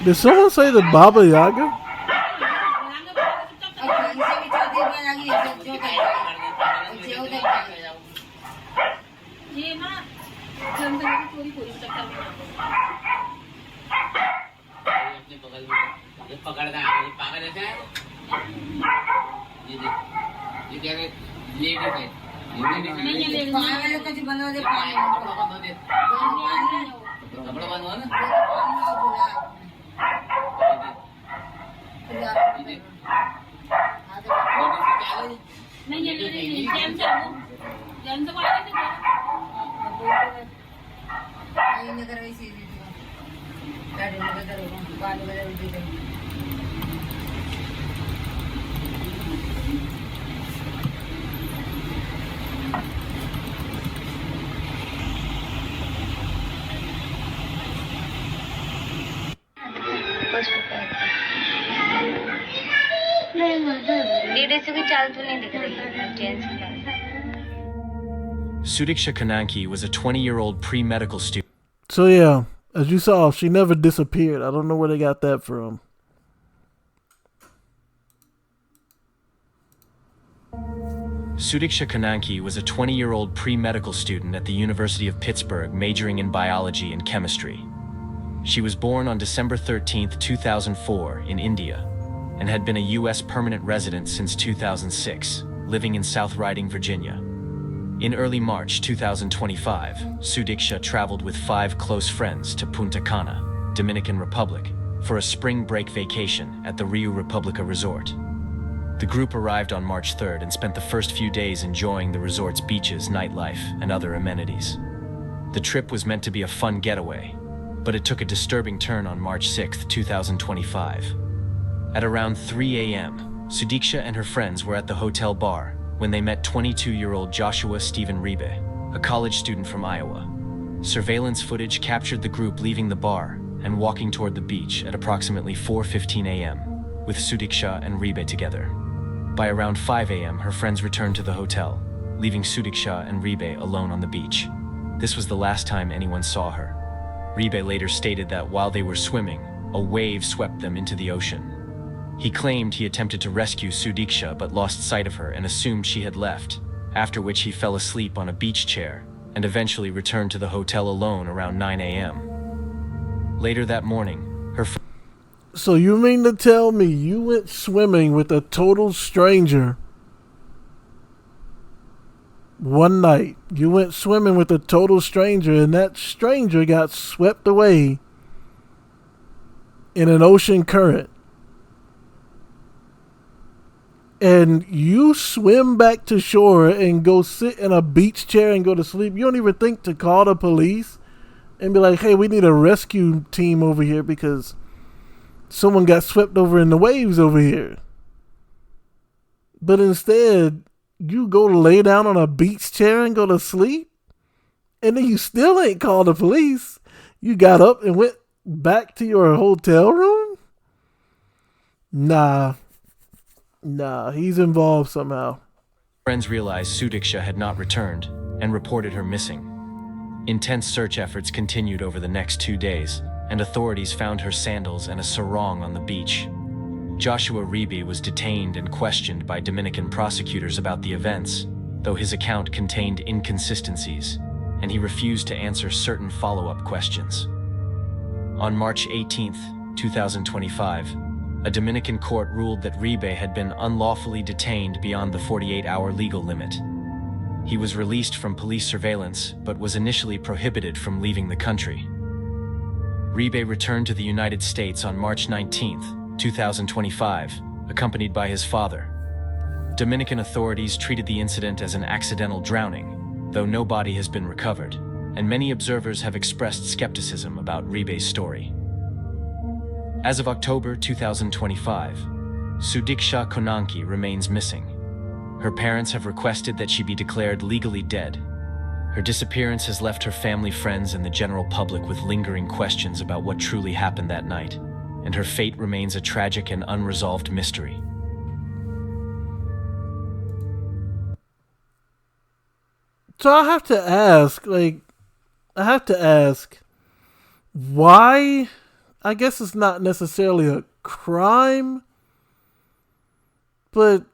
Did someone say the Baba Yaga? Sudiksha Kananki was a 20-year-old pre-medical student. So yeah, as you saw, she never disappeared. I don't know where they got that from. Sudiksha Kananki was a 20-year-old pre-medical student at the University of Pittsburgh, majoring in biology and chemistry. She was born on December 13, 2004, in India, and had been a U.S. permanent resident since 2006, living in South Riding, Virginia. In early March 2025, Sudiksha traveled with 5 close friends to Punta Cana, Dominican Republic, for a spring break vacation at the Rio Republica Resort. The group arrived on March 3rd and spent the first few days enjoying the resort's beaches, nightlife, and other amenities. The trip was meant to be a fun getaway, but it took a disturbing turn on March 6, 2025. At around 3 a.m., Sudiksha and her friends were at the hotel bar when they met 22-year-old Joshua Stephen Ribe, a college student from Iowa. Surveillance footage captured the group leaving the bar and walking toward the beach at approximately 4:15 a.m., with Sudiksha and Ribe together. By around 5 a.m., her friends returned to the hotel, leaving Sudiksha and Ribe alone on the beach. This was the last time anyone saw her. Ribe later stated that while they were swimming, a wave swept them into the ocean. He claimed he attempted to rescue Sudiksha but lost sight of her and assumed she had left, after which he fell asleep on a beach chair and eventually returned to the hotel alone around 9 a.m. Later that morning, her So you mean to tell me you went swimming with a total stranger one night? You went swimming with a total stranger and that stranger got swept away in an ocean current. And you swim back to shore and go sit in a beach chair and go to sleep. You don't even think to call the police and be like, hey, we need a rescue team over here because someone got swept over in the waves over here. But instead, you go lay down on a beach chair and go to sleep. And then you still ain't called the police. You got up and went back to your hotel room? Nah, he's involved somehow. friends realized Sudiksha had not returned and reported her missing. Intense search efforts continued over the next 2 days, and authorities found her sandals and a sarong on the beach. Joshua Ribe was detained and questioned by Dominican prosecutors about the events, though his account contained inconsistencies, and he refused to answer certain follow-up questions. On March 18, 2025, a Dominican court ruled that Ribe had been unlawfully detained beyond the 48-hour legal limit. He was released from police surveillance, but was initially prohibited from leaving the country. Ribe returned to the United States on March 19, 2025, accompanied by his father. Dominican authorities treated the incident as an accidental drowning, though no body has been recovered, and many observers have expressed skepticism about Ribe's story. As of October 2025, Sudiksha Konanki remains missing. Her parents have requested that she be declared legally dead. Her disappearance has left her family, friends, and the general public with lingering questions about what truly happened that night, and her fate remains a tragic and unresolved mystery. So I have to ask, why? I guess it's not necessarily a crime, but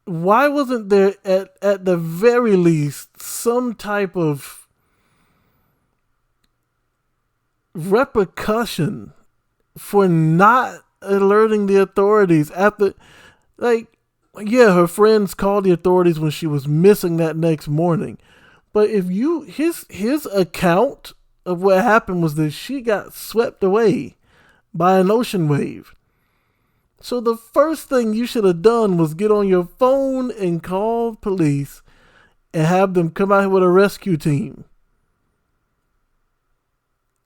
why wasn't there at the very least some type of repercussion for not alerting the authorities after, yeah, her friends called the authorities when she was missing that next morning. But if his account of what happened was that she got swept away by an ocean wave. So the first thing you should have done was get on your phone and call police and have them come out here with a rescue team.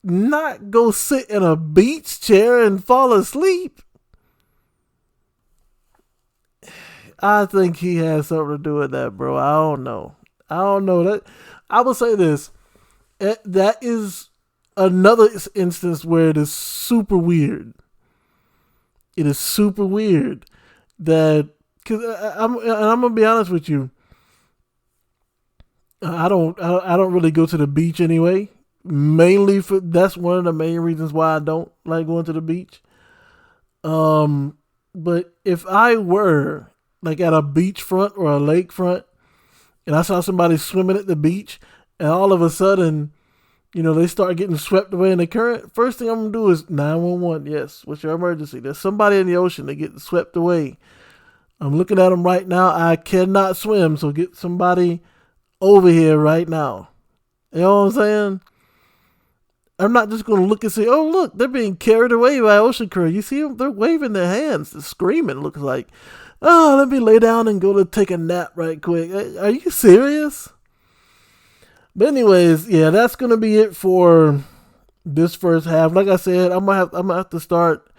Not go sit in a beach chair and fall asleep. I think he has something to do with that, bro. I don't know. That I will say this. That is another instance where it is super weird. It is super weird that, because I'm gonna be honest with you. I don't really go to the beach anyway. Mainly that's one of the main reasons why I don't like going to the beach. But if I were like at a beachfront or a lakefront, and I saw somebody swimming at the beach, and all of a sudden, they start getting swept away in the current, first thing I'm going to do is 911. Yes, what's your emergency? There's somebody in the ocean. They're getting swept away. I'm looking at them right now. I cannot swim, so get somebody over here right now. You know what I'm saying? I'm not just going to look and say, oh, look, they're being carried away by ocean crew. You see them? They're waving their hands. They're screaming. It looks like, oh, let me lay down and go to take a nap right quick. Are you serious? But anyways, yeah, that's going to be it for this first half. Like I said, I'm gonna have to start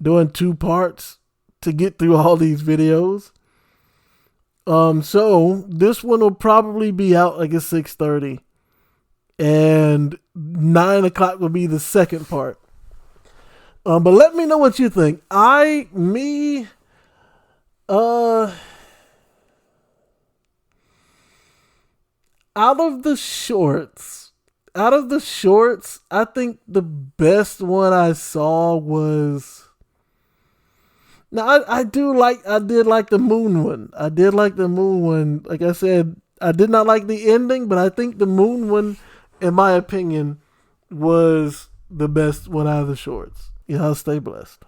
doing 2 parts to get through all these videos. So this one will probably be out like at 6:30. And 9 o'clock will be the second part. But let me know what you think. Out of the shorts, I think the best one I saw was. Now I did like the moon one. I did like the moon one. Like I said, I did not like the ending, but I think the moon one, in my opinion, was the best one out of the shorts. Y'all stay blessed.